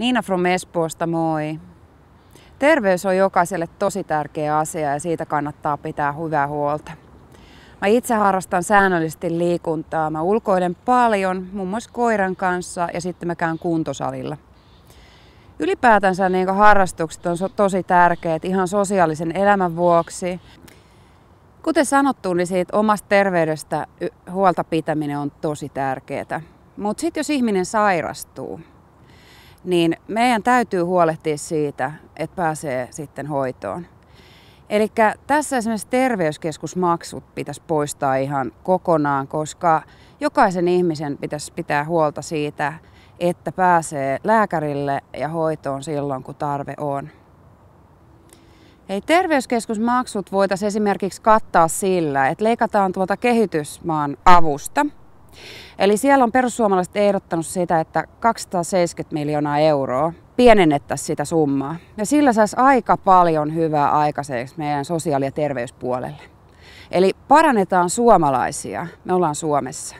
Niina from Espoosta, moi. Terveys on jokaiselle tosi tärkeä asia ja siitä kannattaa pitää hyvää huolta. Mä itse harrastan säännöllisesti liikuntaa. Mä ulkoilen paljon, muun muassa koiran kanssa ja sitten mä käyn kuntosalilla. Ylipäätänsä harrastukset on tosi tärkeät ihan sosiaalisen elämän vuoksi. Kuten sanottu, niin siitä omasta terveydestä huolta pitäminen on tosi tärkeää. Mutta sitten jos ihminen sairastuu, niin meidän täytyy huolehtia siitä, että pääsee sitten hoitoon. Eli tässä esimerkiksi terveyskeskusmaksut pitäisi poistaa ihan kokonaan, koska jokaisen ihmisen pitäisi pitää huolta siitä, että pääsee lääkärille ja hoitoon silloin, kun tarve on. Terveyskeskusmaksut voitaisiin esimerkiksi kattaa sillä, että leikataan tuolta kehitysmaan avusta. Eli siellä on perussuomalaiset ehdottanut sitä, että 270 miljoonaa euroa pienennettäisiin sitä summaa. Ja sillä saisi aika paljon hyvää aikaiseksi meidän sosiaali- ja terveyspuolelle. Eli parannetaan suomalaisia. Me ollaan Suomessa.